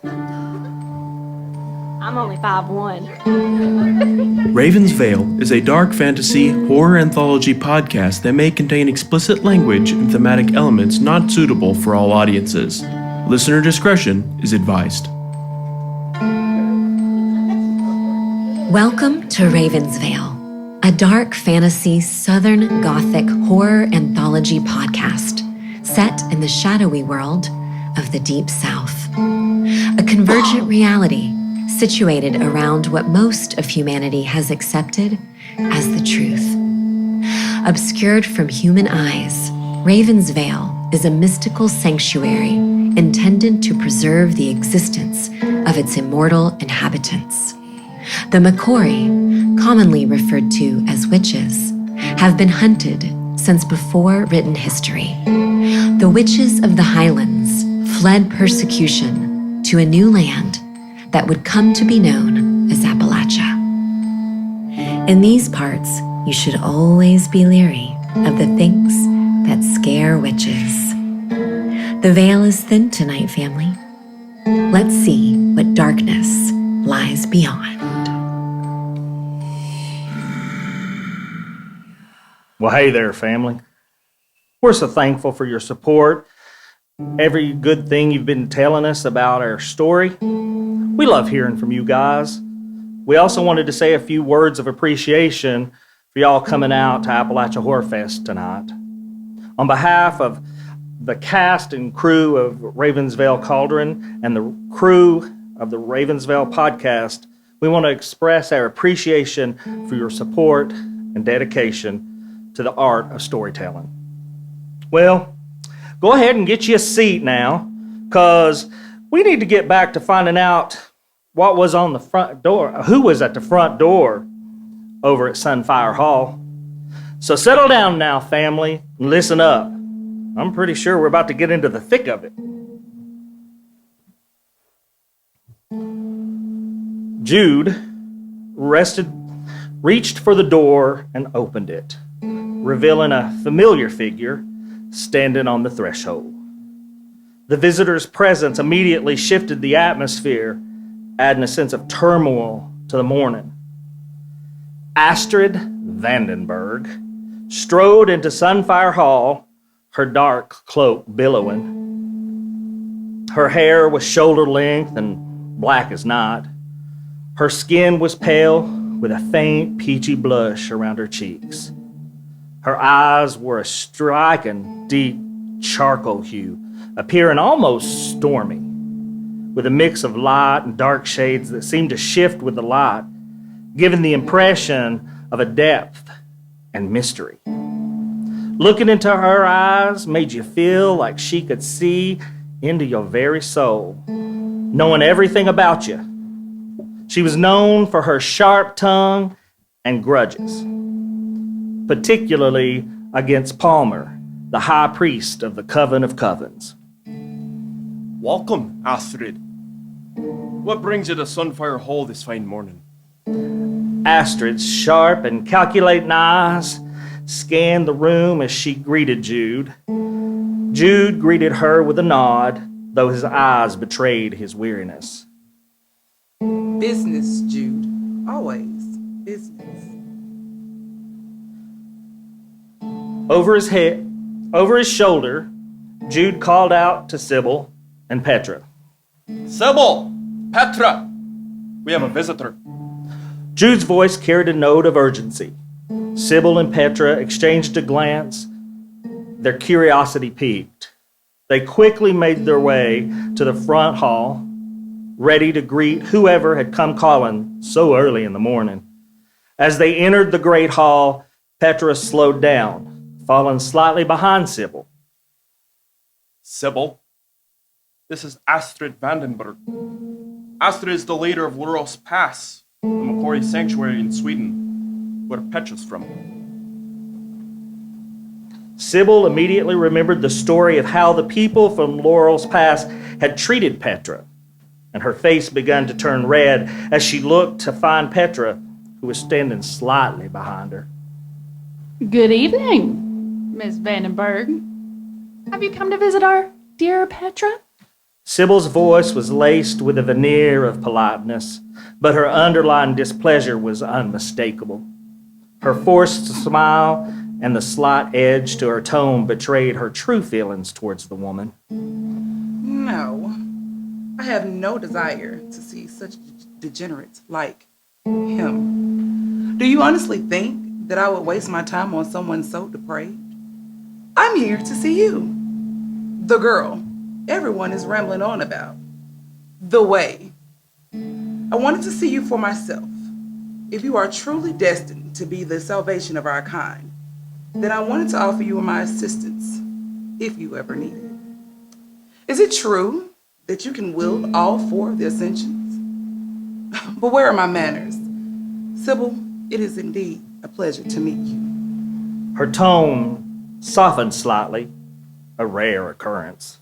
I'm only 5'1". Ravens Vail is a dark fantasy horror anthology podcast that may contain explicit language and thematic elements not suitable for all audiences. Listener discretion is advised. Welcome to Ravens Vail, a dark fantasy Southern Gothic horror anthology podcast set in the shadowy world of the Deep South. A convergent reality situated around what most of humanity has accepted as the truth. Obscured from human eyes, Ravens Vail is a mystical sanctuary intended to preserve the existence of its immortal inhabitants. The Macquarie, commonly referred to as witches, have been hunted since before written history. The witches of the Highlands fled persecution to a new land that would come to be known as Appalachia. In these parts, you should always be leery of the things that scare witches. The veil is thin tonight, family. Let's see what darkness lies beyond. Well, hey there, family. We're so thankful for your support, every good thing you've been telling us about our story. We love hearing from you guys. We also wanted to say a few words of appreciation for y'all coming out to Appalachian HorrorFest tonight. On behalf of the cast and crew of Ravens Vail Cauldron and the crew of the Ravens Vail Podcast, we want to express our appreciation for your support and dedication to the art of storytelling. Well, go ahead and get you a seat now, because we need to get back to finding out what was on the front door, who was at the front door over at Sunfire Hall. So settle down now, family, and listen up. I'm pretty sure we're about to get into the thick of it. Jude reached for the door and opened it, revealing a familiar figure standing on the threshold. The visitor's presence immediately shifted the atmosphere, adding a sense of turmoil to the morning. Astrid Vandenberg strode into Sunfire Hall, her dark cloak billowing. Her hair was shoulder length and black as night. Her skin was pale with a faint peachy blush around her cheeks. Her eyes were a striking, deep charcoal hue, appearing almost stormy, with a mix of light and dark shades that seemed to shift with the light, giving the impression of a depth and mystery. Looking into her eyes made you feel like she could see into your very soul, knowing everything about you. She was known for her sharp tongue and grudges, particularly against Palmer, the high priest of the Coven of Covens. Welcome, Astrid. What brings you to Sunfire Hall this fine morning? Astrid's sharp and calculating eyes scanned the room as she greeted Jude. Jude greeted her with a nod, though his eyes betrayed his weariness. Business, Jude. Always business. Over his shoulder, Jude called out to Sybil and Petra. Sybil! Petra! We have a visitor. Jude's voice carried a note of urgency. Sybil and Petra exchanged a glance. Their curiosity piqued. They quickly made their way to the front hall, ready to greet whoever had come calling so early in the morning. As they entered the great hall, Petra slowed down, falling slightly behind Sybil. Sybil, this is Astrid Vandenberg. Astrid is the leader of Laurel's Pass, the Macquarie Sanctuary in Sweden, where Petra's from. Sybil immediately remembered the story of how the people from Laurel's Pass had treated Petra, and her face began to turn red as she looked to find Petra, who was standing slightly behind her. Good evening, Miss Vandenberg. Have you come to visit our dear Petra? Sybil's voice was laced with a veneer of politeness, but her underlying displeasure was unmistakable. Her forced smile and the slight edge to her tone betrayed her true feelings towards the woman. No, I have no desire to see such degenerates like him. Do you honestly think that I would waste my time on someone so depraved? I'm here to see you. The girl everyone is rambling on about. The way. I wanted to see you for myself. If you are truly destined to be the salvation of our kind, then I wanted to offer you my assistance, if you ever need it. Is it true that you can wield all four of the ascensions? But where are my manners? Sybil, it is indeed a pleasure to meet you. Her tone softened slightly, a rare occurrence.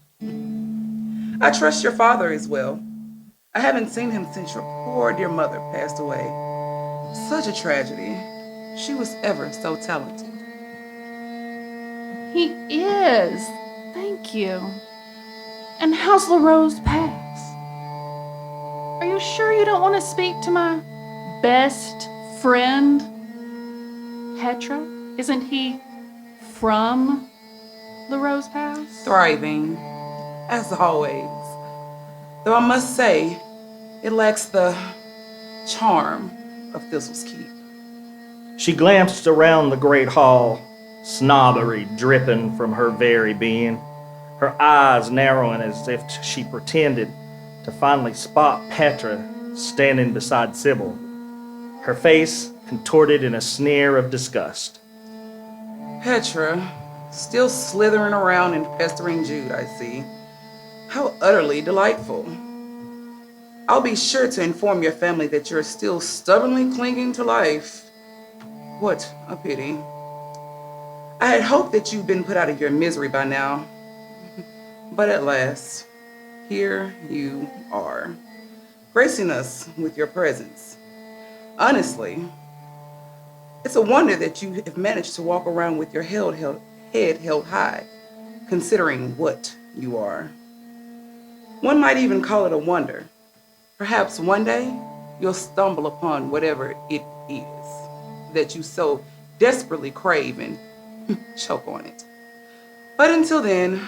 I trust your father is well. I haven't seen him since your poor dear mother passed away. Such a tragedy. She was ever so talented. He is. Thank you. And how's LaRose Pass? Are you sure you don't want to speak to my best friend, Petra? Isn't he from LaRose Pass? Thriving, as always. Though I must say, it lacks the charm of Thistle's Keep. She glanced around the great hall, snobbery dripping from her very being, her eyes narrowing as if she pretended to finally spot Petra standing beside Sybil, her face contorted in a sneer of disgust. Petra, still slithering around and pestering Jude, I see. How utterly delightful. I'll be sure to inform your family that you're still stubbornly clinging to life. What a pity. I had hoped that you'd been put out of your misery by now. But at last, here you are, gracing us with your presence. Honestly, it's a wonder that you have managed to walk around with your head held high, considering what you are. One might even call it a wonder. Perhaps one day you'll stumble upon whatever it is that you so desperately crave and choke on it. But until then,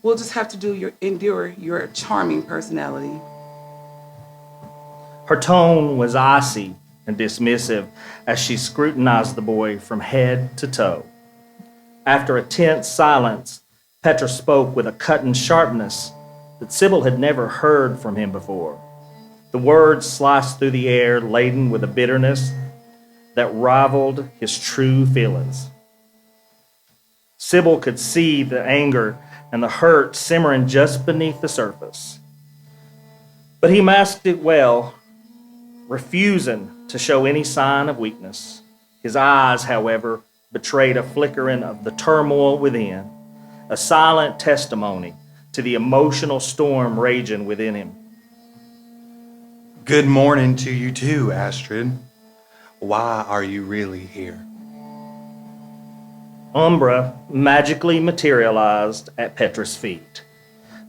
we'll just have to endure your charming personality. Her tone was icy and dismissive as she scrutinized the boy from head to toe. After a tense silence, Petra spoke with a cutting sharpness that Sybil had never heard from him before. The words sliced through the air, laden with a bitterness that rivaled his true feelings. Sybil could see the anger and the hurt simmering just beneath the surface. But he masked it well, refusing to show any sign of weakness. His eyes, however, betrayed a flickering of the turmoil within, a silent testimony to the emotional storm raging within him. Good morning to you too, Astrid. Why are you really here? Umbra magically materialized at Petra's feet.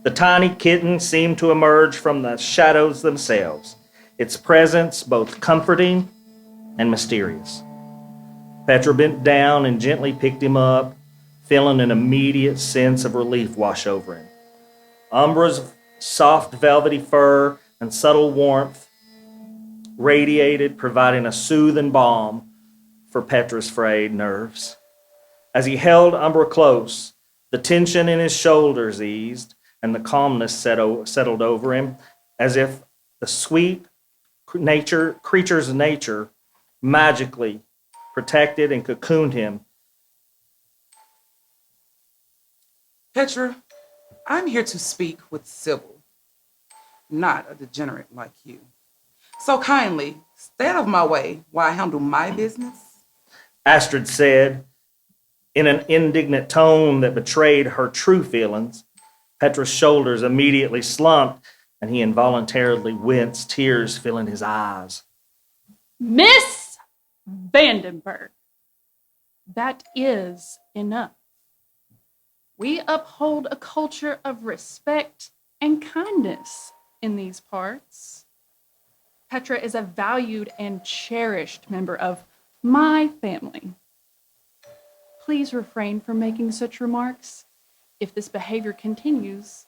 The tiny kitten seemed to emerge from the shadows themselves, its presence both comforting and mysterious. Petra bent down and gently picked him up, feeling an immediate sense of relief wash over him. Umbra's soft velvety fur and subtle warmth radiated, providing a soothing balm for Petra's frayed nerves. As he held Umbra close, the tension in his shoulders eased and the calmness settled over him, as if the sweet creature's nature magically protected and cocooned him. Petra, I'm here to speak with Sybil, not a degenerate like you. So kindly, stay out of my way while I handle my business. Astrid said, in an indignant tone that betrayed her true feelings. Petra's shoulders immediately slumped, and he involuntarily winced, tears filling his eyes. Miss Vandenberg, that is enough. We uphold a culture of respect and kindness in these parts. Petra is a valued and cherished member of my family. Please refrain from making such remarks. If this behavior continues,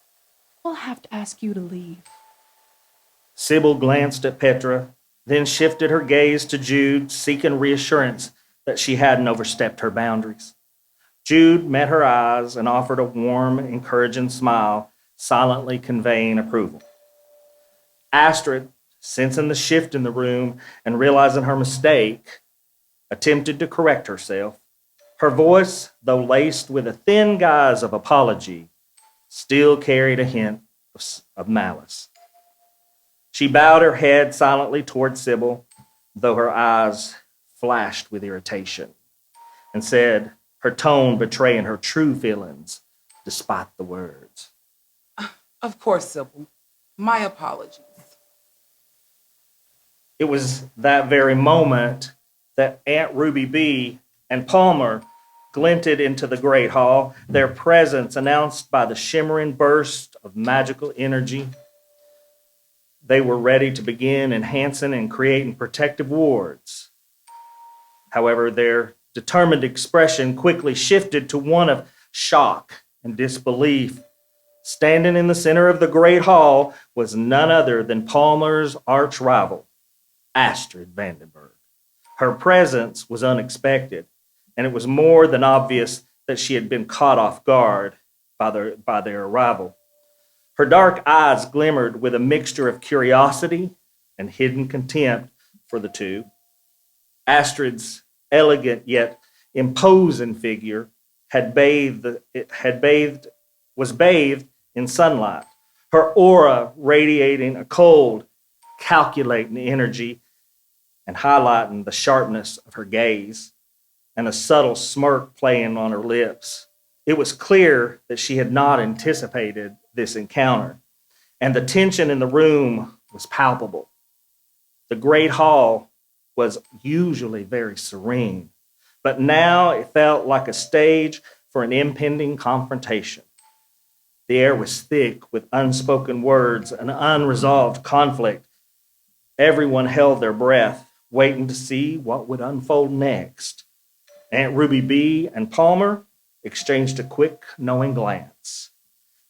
we'll have to ask you to leave. Sybil glanced at Petra, then shifted her gaze to Jude, seeking reassurance that she hadn't overstepped her boundaries. Jude met her eyes and offered a warm, encouraging smile, silently conveying approval. Astrid, sensing the shift in the room and realizing her mistake, attempted to correct herself. Her voice, though laced with a thin guise of apology, still carried a hint of malice. She bowed her head silently toward Sybil, though her eyes flashed with irritation, and said, her tone betraying her true feelings despite the words. Of course, Sybil. My apologies. It was that very moment that Aunt Ruby B and Palmer glinted into the great hall, their presence announced by the shimmering burst of magical energy. They were ready to begin enhancing and creating protective wards. However, their determined expression quickly shifted to one of shock and disbelief. Standing in the center of the great hall was none other than Palmer's arch rival, Astrid Vandenberg. Her presence was unexpected, and it was more than obvious that she had been caught off guard by their arrival. Her dark eyes glimmered with a mixture of curiosity and hidden contempt for the two. Astrid's elegant yet imposing figure was bathed in sunlight, her aura radiating a cold, calculating energy and highlighting the sharpness of her gaze and a subtle smirk playing on her lips. It was clear that she had not anticipated this encounter, and the tension in the room was palpable. The great hall was usually very serene, but now it felt like a stage for an impending confrontation. The air was thick with unspoken words and unresolved conflict. Everyone held their breath, waiting to see what would unfold next. Aunt Ruby B and Palmer exchanged a quick, knowing glance,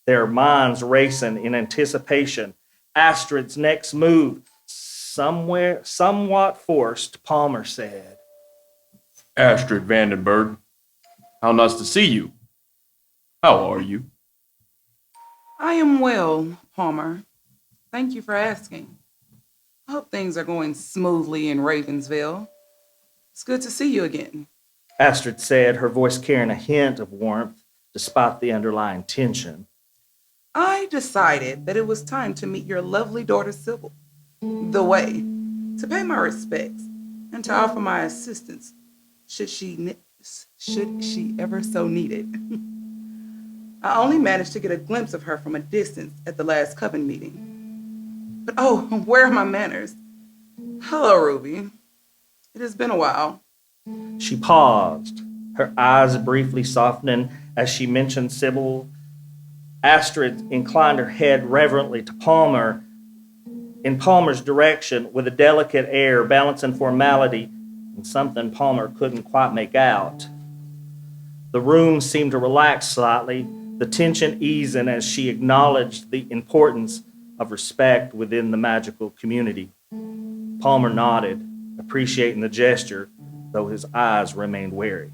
their minds racing in anticipation. Astrid's next move, somewhat forced, Palmer said, Astrid Vandenberg, how nice to see you. How are you? I am well, Palmer. Thank you for asking. I hope things are going smoothly in Ravens Vail. It's good to see you again. Astrid said, her voice carrying a hint of warmth despite the underlying tension. I decided that it was time to meet your lovely daughter, Sybil. The way, to pay my respects and to offer my assistance should she ever so need it. I only managed to get a glimpse of her from a distance at the last coven meeting. But oh, where are my manners? Hello, Ruby. It has been a while. She paused, her eyes briefly softening as she mentioned Sybil. Astrid inclined her head reverently to Palmer in Palmer's direction with a delicate air balancing formality and something Palmer couldn't quite make out. The room seemed to relax slightly, the tension easing as she acknowledged the importance of respect within the magical community. Palmer nodded, appreciating the gesture, though his eyes remained wary.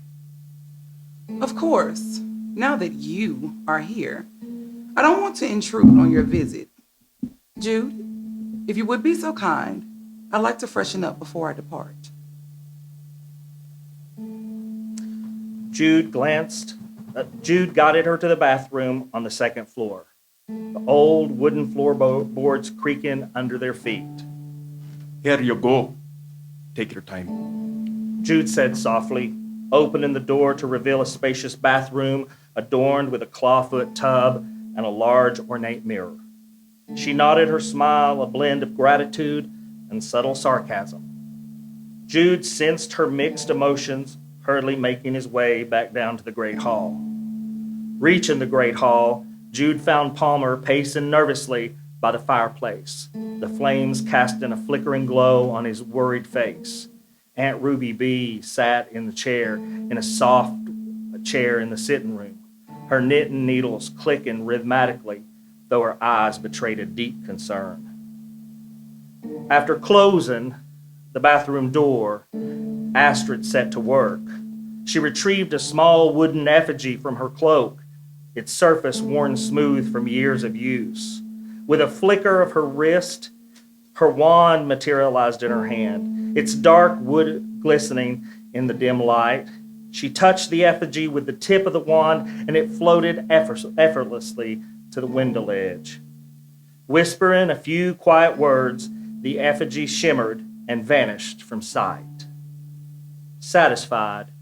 Of course, now that you are here, I don't want to intrude on your visit. Jude, if you would be so kind, I'd like to freshen up before I depart. Jude guided her to the bathroom on the second floor, the old wooden floorboards creaking under their feet. Here you go. Take your time. Jude said softly, opening the door to reveal a spacious bathroom adorned with a clawfoot tub and a large ornate mirror. She nodded, her smile a blend of gratitude and subtle sarcasm. Jude sensed her mixed emotions, hurriedly making his way back down to the great hall. Reaching the great hall, Jude found Palmer pacing nervously by the fireplace, the flames casting a flickering glow on his worried face. Aunt Ruby B sat in a soft chair in the sitting room, her knitting needles clicking rhythmically, though her eyes betrayed a deep concern. After closing the bathroom door, Astrid set to work. She retrieved a small wooden effigy from her cloak, its surface worn smooth from years of use. With a flicker of her wrist, her wand materialized in her hand, its dark wood glistening in the dim light. She touched the effigy with the tip of the wand, and it floated effortlessly to the window ledge. Whispering a few quiet words, the effigy shimmered and vanished from sight. Satisfied,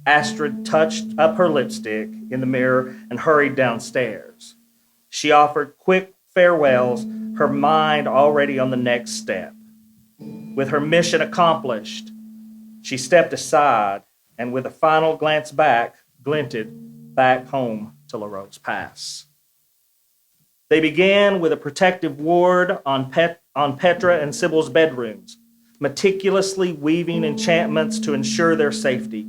Astrid touched up her lipstick in the mirror and hurried downstairs. She offered quick farewells, her mind already on the next step. With her mission accomplished, she stepped aside and with a final glance back, glinted back home to La Rose Pass. They began with a protective ward on Petra and Sybil's bedrooms, meticulously weaving enchantments to ensure their safety.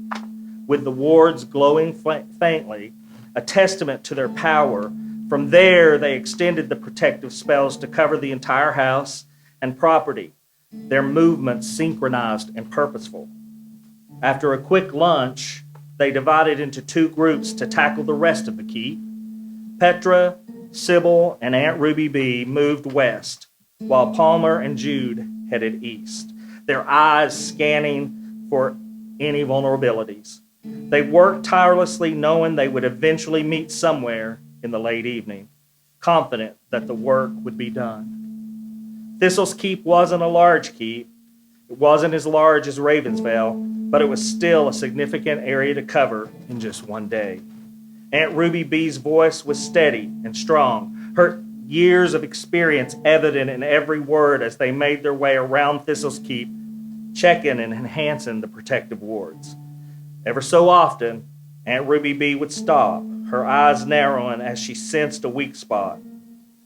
With the wards glowing faintly, a testament to their power, from there they extended the protective spells to cover the entire house and property, their movements synchronized and purposeful. After a quick lunch, they divided into two groups to tackle the rest of the keep. Petra, Sybil, and Aunt Ruby B moved west, while Palmer and Jude headed east, their eyes scanning for any vulnerabilities. They worked tirelessly, knowing they would eventually meet somewhere in the late evening, confident that the work would be done. Thistle's Keep wasn't a large keep. It wasn't as large as Ravens Vail, but it was still a significant area to cover in just one day. Aunt Ruby B's voice was steady and strong, her years of experience evident in every word as they made their way around Thistle's Keep, checking and enhancing the protective wards. Ever so often, Aunt Ruby B would stop, her eyes narrowing as she sensed a weak spot.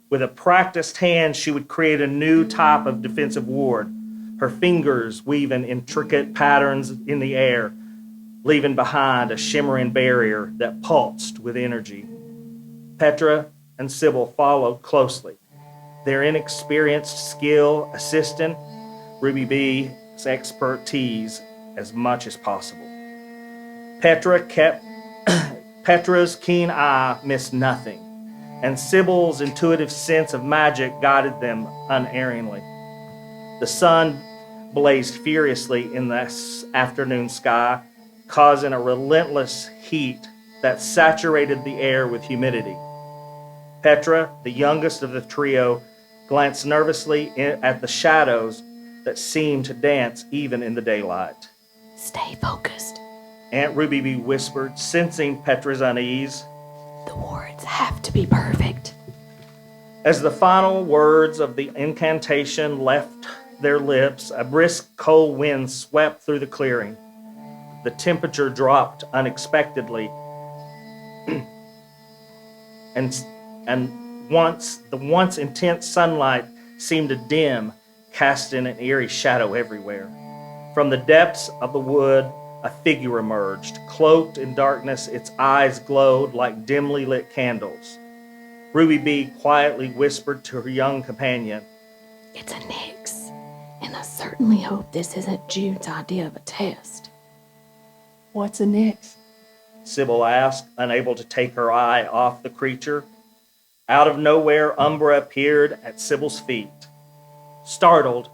With a practiced hand, she would create a new type of defensive ward, her fingers weaving intricate patterns in the air, leaving behind a shimmering barrier that pulsed with energy. Petra and Sybil followed closely, their inexperienced skill assisting Ruby B's expertise as much as possible. Petra's keen eye missed nothing, and Sybil's intuitive sense of magic guided them unerringly. The sun blazed furiously in the afternoon sky, causing a relentless heat that saturated the air with humidity. Petra, the youngest of the trio, glanced nervously at the shadows that seemed to dance even in the daylight. Stay focused. Aunt Ruby B whispered, sensing Petra's unease. The wards have to be perfect. As the final words of the incantation left their lips, a brisk cold wind swept through the clearing. The temperature dropped unexpectedly, and once intense sunlight seemed to dim, casting an eerie shadow everywhere. From the depths of the wood, a figure emerged, cloaked in darkness. Its eyes glowed like dimly lit candles. Ruby B quietly whispered to her young companion, "It's a Nyx, and I certainly hope this isn't Jude's idea of a test." What's a Nyx? Sybil asked, unable to take her eye off the creature. Out of nowhere, Umbra appeared at Sybil's feet. Startled,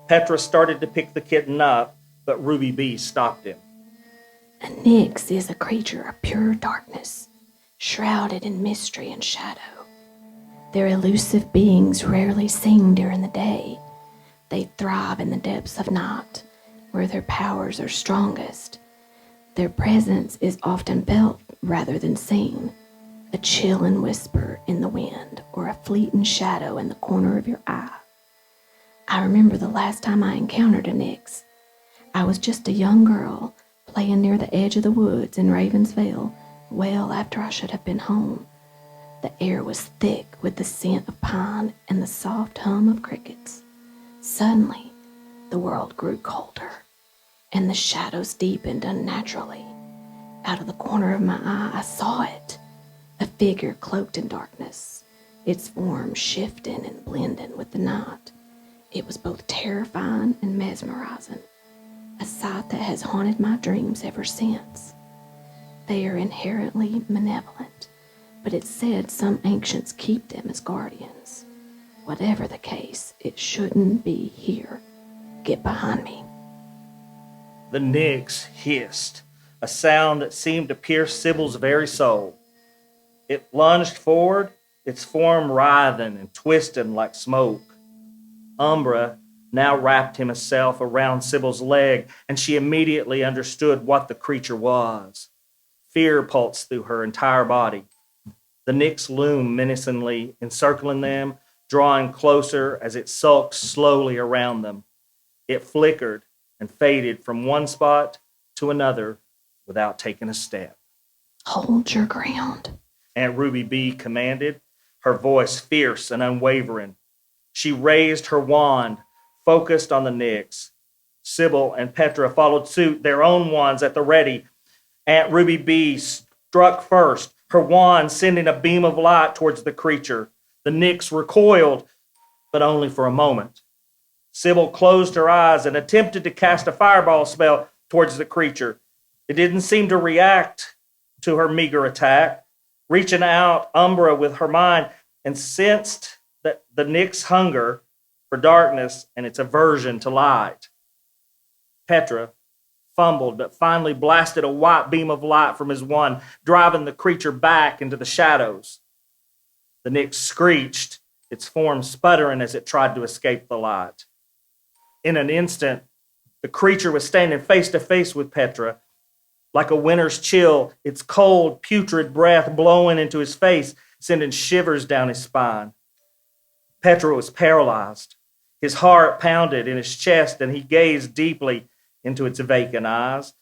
Petra started to pick the kitten up, but Ruby B stopped him. A Nyx is a creature of pure darkness, shrouded in mystery and shadow. They're elusive beings rarely seen during the day. They thrive in the depths of night, where their powers are strongest. Their presence is often felt rather than seen, a chill and whisper in the wind or a fleeting shadow in the corner of your eye. I remember the last time I encountered a Nyx. I was just a young girl playing near the edge of the woods in Ravens Vail, well after I should have been home. The air was thick with the scent of pine and the soft hum of crickets. Suddenly, the world grew colder, and the shadows deepened unnaturally. Out of the corner of my eye, I saw it, a figure cloaked in darkness, its form shifting and blending with the night. It was both terrifying and mesmerizing, a sight that has haunted my dreams ever since. They are inherently malevolent, but it's said some ancients keep them as guardians. Whatever the case, it shouldn't be here. Get behind me. The Nix hissed, a sound that seemed to pierce Sybil's very soul. It lunged forward, its form writhing and twisting like smoke. Umbra now wrapped himself around Sybil's leg, and she immediately understood what the creature was. Fear pulsed through her entire body. The Nix loomed menacingly, encircling them, drawing closer as it sulked slowly around them. It flickered and faded from one spot to another without taking a step. Hold your ground, Aunt Ruby B commanded, her voice fierce and unwavering. She raised her wand, focused on the Nix. Sybil and Petra followed suit, their own wands at the ready. Aunt Ruby B struck first, her wand sending a beam of light towards the creature. The Nix recoiled, but only for a moment. Sybil closed her eyes and attempted to cast a fireball spell towards the creature. It didn't seem to react to her meager attack. Reaching out, Umbra with her mind and sensed that the Nix hunger for darkness and its aversion to light. Petra fumbled, but finally blasted a white beam of light from his wand, driving the creature back into the shadows. The Nix screeched, its form sputtering as it tried to escape the light. In an instant, the creature was standing face to face with Petra. Like a winter's chill, its cold, putrid breath blowing into his face, sending shivers down his spine. Petra was paralyzed. His heart pounded in his chest, and he gazed deeply into its vacant eyes,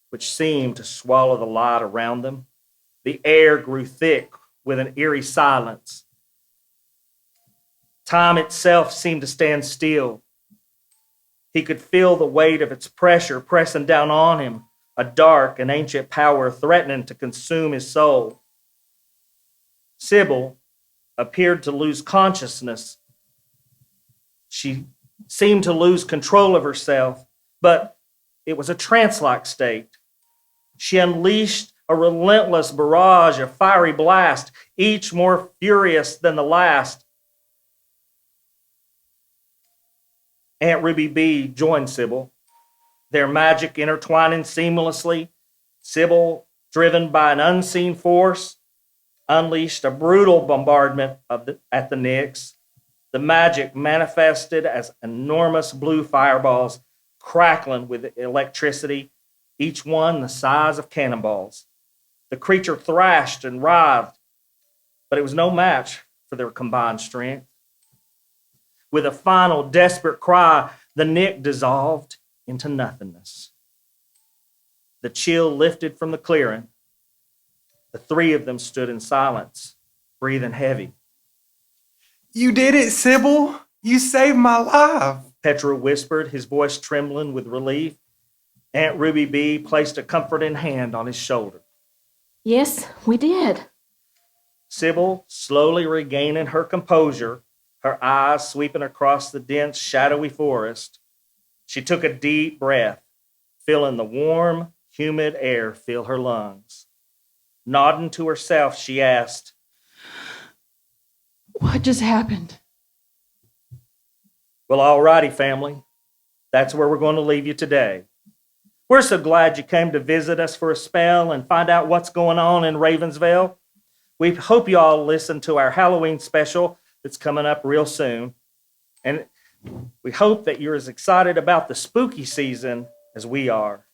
which seemed to swallow the light around them. The air grew thick with an eerie silence. Time itself seemed to stand still. He could feel the weight of its pressure pressing down on him, a dark and ancient power threatening to consume his soul. Sybil appeared to lose consciousness. She seemed to lose control of herself, but it was a trance-like state. She unleashed a relentless barrage of fiery blast, each more furious than the last. Aunt Ruby B joined Sybil, their magic intertwining seamlessly. Sybil, driven by an unseen force, unleashed a brutal bombardment at the Nix. The magic manifested as enormous blue fireballs crackling with electricity, each one the size of cannonballs. The creature thrashed and writhed, but it was no match for their combined strength. With a final desperate cry, the Nix dissolved into nothingness. The chill lifted from the clearing. The three of them stood in silence, breathing heavy. You did it, Sybil. You saved my life. Petra whispered, his voice trembling with relief. Aunt Ruby B placed a comforting hand on his shoulder. Yes, we did. Sybil, slowly regaining her composure, her eyes sweeping across the dense, shadowy forest, she took a deep breath, feeling the warm, humid air fill her lungs. Nodding to herself, she asked, What just happened? Well, all righty, family. That's where we're going to leave you today. We're so glad you came to visit us for a spell and find out what's going on in Ravens Vail. We hope you all listen to our Halloween special that's coming up real soon. And we hope that you're as excited about the spooky season as we are.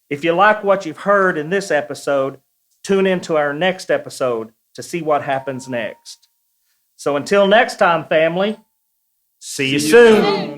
If you like what you've heard in this episode, tune into our next episode to see what happens next. So until next time, family, see you soon.